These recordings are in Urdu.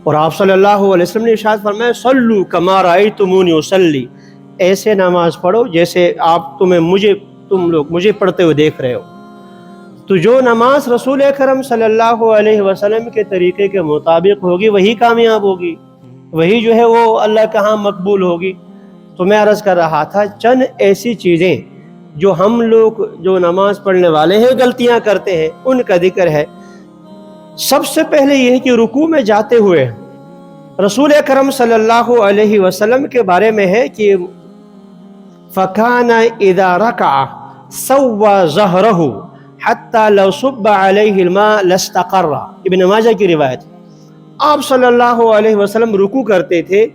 اور آپ صلی اللہ علیہ وسلم نے ارشاد فرمایا صلو کما رأیتمونی اصلی، ایسے نماز پڑھو جیسے تم لوگ مجھے پڑھتے ہوئے دیکھ رہے ہو۔ تو جو نماز رسول اکرم صلی اللہ علیہ وسلم کے طریقے کے مطابق ہوگی وہی کامیاب ہوگی، وہی جو ہے وہ اللہ کے ہاں مقبول ہوگی۔ تو میں عرض کر رہا تھا چند ایسی چیزیں جو ہم لوگ جو نماز پڑھنے والے ہیں غلطیاں کرتے ہیں ان کا ذکر ہے۔ سب سے پہلے یہ ہے کہ رکوع میں جاتے ہوئے رسول اکرم صلی اللہ علیہ وسلم کے بارے میں ہے کہ فَكَانَ إِذَا رَكَعَ سَوَّى ظَهْرَهُ حَتَّى لَوْ صُبَّ عَلَيْهِ الْمَاءُ لَاسْتَقَرَّ، ابن ماجہ کی روایت۔ آپ صلی اللہ علیہ وسلم رکوع کرتے تھے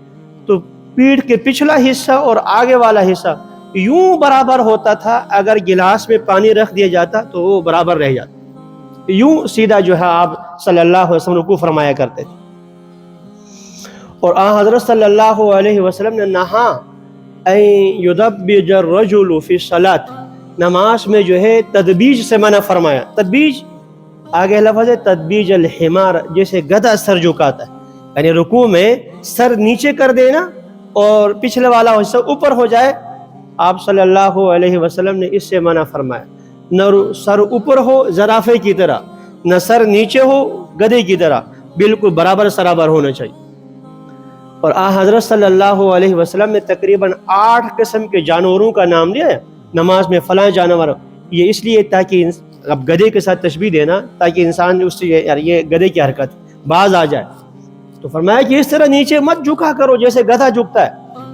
تو پیٹھ کے پچھلا حصہ اور آگے والا حصہ یوں برابر ہوتا تھا، اگر گلاس میں پانی رکھ دیا جاتا تو وہ برابر رہ جاتا، یوں سیدھا جو ہے آپ صلی اللہ علیہ وسلم رکوع فرمایا کرتے تھے۔ اور حضرت صلی اللہ علیہ وسلم نے نہا ان یدبج الرجل فی الصلاۃ، نماز میں جو ہے تدبیج سے منع فرمایا۔ تدبیج آگے لفظ ہے تدبیج الحمار، جیسے گدھا سر جھکاتا ہے، یعنی رکوع میں سر نیچے کر دینا اور پچھلے والا حصہ اوپر ہو جائے۔ آپ صلی اللہ علیہ وسلم نے اس سے منع فرمایا، نہ سر اوپر ہو زرافے کی طرح، نہ سر نیچے ہو گدھے کی طرح، بالکل برابر سرابر ہونا چاہیے۔ اور حضرت صلی اللہ علیہ وسلم نے تقریباً 8 قسم کے جانوروں کا نام لیا ہے نماز میں، فلاں جانور، یہ اس لیے تاکہ اب گدھے کے ساتھ تشبیہ دینا تاکہ انسان اس سے یار یہ گدھے کی حرکت باز آ جائے، تو فرمایا کہ اس طرح نیچے مت جھکا کرو جیسے گدھا جھکتا ہے،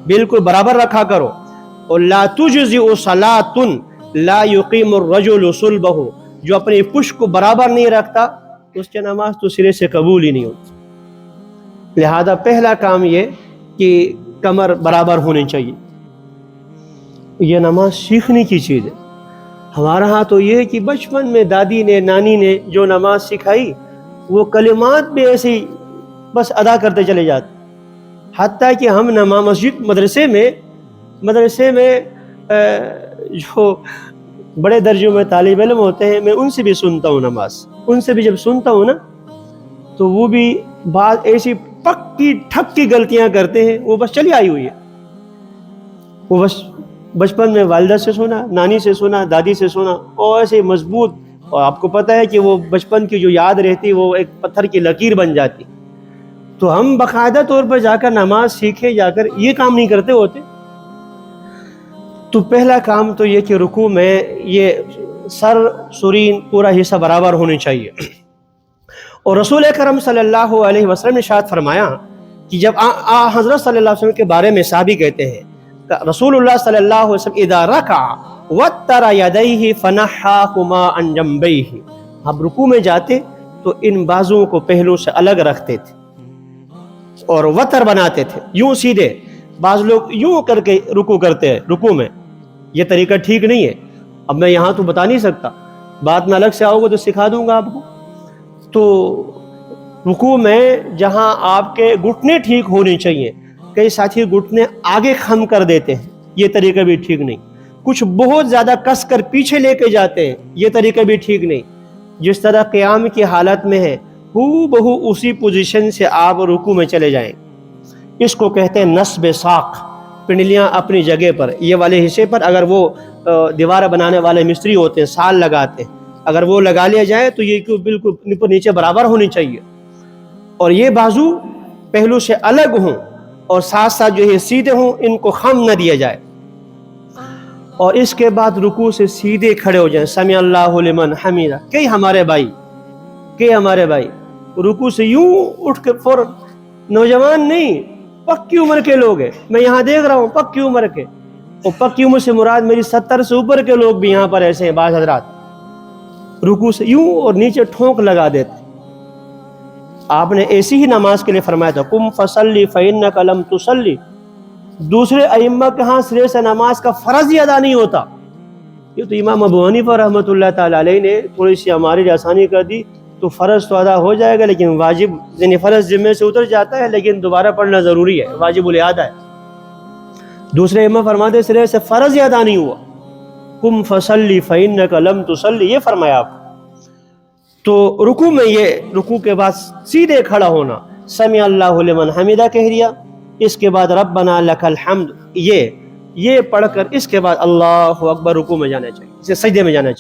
بالکل برابر رکھا کرو۔ اور لا تجزئ صلاۃ لا یقیم الرجل صلبہ، جو اپنی پشت کو برابر نہیں رکھتا اس کی نماز تو سرے سے قبول ہی نہیں ہوتی۔ لہذا پہلا کام یہ کہ کمر برابر ہونی چاہیے، یہ نماز سیکھنے کی چیز ہے۔ ہمارا ہاں تو یہ ہے کہ بچپن میں دادی نے نانی نے جو نماز سکھائی وہ کلمات بھی ایسے ہی بس ادا کرتے چلے جاتے، حتیٰ کہ ہم مدرسے میں جو بڑے درجوں میں طالب علم ہوتے ہیں میں ان سے بھی سنتا ہوں نماز، ان سے بھی جب سنتا ہوں نا تو وہ بھی بعض ایسی پکی ٹھک کی غلطیاں کرتے ہیں، وہ بس چلی آئی ہوئی ہے، وہ بس بچپن میں والدہ سے سنا، نانی سے سنا، دادی سے سنا، اور ایسے مضبوط، اور آپ کو پتہ ہے کہ وہ بچپن کی جو یاد رہتی وہ ایک پتھر کی لکیر بن جاتی۔ تو ہم باقاعدہ طور پر جا کر نماز سیکھے جا کر یہ کام نہیں کرتے ہوتے۔ تو پہلا کام تو یہ کہ رکوع میں یہ سر سرین پورا حصہ برابر ہونی چاہیے۔ اور رسول اکرم صلی اللہ علیہ وسلم نے ارشاد فرمایا کہ جب حضرت صلی اللہ علیہ وسلم کے بارے میں صحابی کہتے ہیں رسول اللہ صلی اللہ علیہ وسلم اذا رکع وتر یدیہ فنحاہما عن جنبیہ، آپ رکوع میں جاتے تو ان بازوؤں کو پہلو سے الگ رکھتے تھے اور وتر بناتے تھے، یوں سیدھے۔ بعض لوگ یوں کر کے رکوع کرتے ہیں، رکوع میں یہ طریقہ ٹھیک نہیں ہے۔ اب میں یہاں تو بتا نہیں سکتا، بات میں الگ سے آؤ گے تو سکھا دوں گا آپ کو۔ تو رکوع میں جہاں آپ کے گھٹنے ٹھیک ہونے چاہیے، کئی ساتھی گھٹنے آگے خم کر دیتے ہیں، یہ طریقہ بھی ٹھیک نہیں۔ کچھ بہت زیادہ کس کر پیچھے لے کے جاتے ہیں، یہ طریقہ بھی ٹھیک نہیں۔ جس طرح قیام کی حالت میں ہے ہو بہو اسی پوزیشن سے آپ رکوع میں چلے جائیں، اس کو کہتے ہیں نصب ساق، پنڈلیاں اپنی جگہ پر، یہ والے حصے پر اگر وہ دیوار بنانے والے مستری ہوتے ہیں سال لگاتے ہیں، اگر وہ لگا لیا جائے تو یہ بالکل نیچے برابر ہونی چاہیے، اور یہ بازو پہلو سے الگ ہوں اور ساتھ ساتھ جو یہ سیدھے ہوں، ان کو خم نہ دیا جائے۔ اور اس کے بعد رکوع سے سیدھے کھڑے ہو جائیں، سمع اللہ لمن حمیدہ۔ کئی ہمارے بھائی رکوع سے یوں اٹھ کے فوراً، نوجوان نہیں پکی عمر کے لوگ ہیں، میں یہاں دیکھ رہا ہوں پکی عمر کے، اور پکی عمر سے مراد میری 70 سے اوپر کے لوگ بھی یہاں پر ایسے ہیں، بعض حضرات رکوع سے یوں اور نیچے ٹھونک لگا دیتے۔ آپ نے ایسی ہی نماز کے لیے فرمایا تھا قم فصلی فإنک لم تصلی، دوسرے ائمہ کے ہاں سرے سے نماز کا فرض ہی ادا نہیں ہوتا۔ یہ تو امام ابو حنیفہ رحمۃ اللہ تعالی علیہ نے تھوڑی سی ہمارے لیے آسانی کر دی، تو فرض تو ادا ہو جائے گا لیکن واجب یعنی فرض ذمے سے اتر جاتا ہے، لیکن دوبارہ پڑھنا ضروری ہے، واجب الاعادہ ہے۔ دوسرے ائمہ فرماتے سرے سے فرض ہی ادا نہیں ہوا، قم فصلی فإنک لم تصلی، یہ فرمایا آپ۔ تو رکوع میں یہ رکوع کے بعد سیدھے کھڑا ہونا، سمع اللہ لمن حمدہ کہہ دیا، اس کے بعد ربنا لک الحمد، یہ پڑھ کر اس کے بعد اللہ اکبر رکوع میں جانا چاہیے، اسے سجدے میں جانا چاہیے.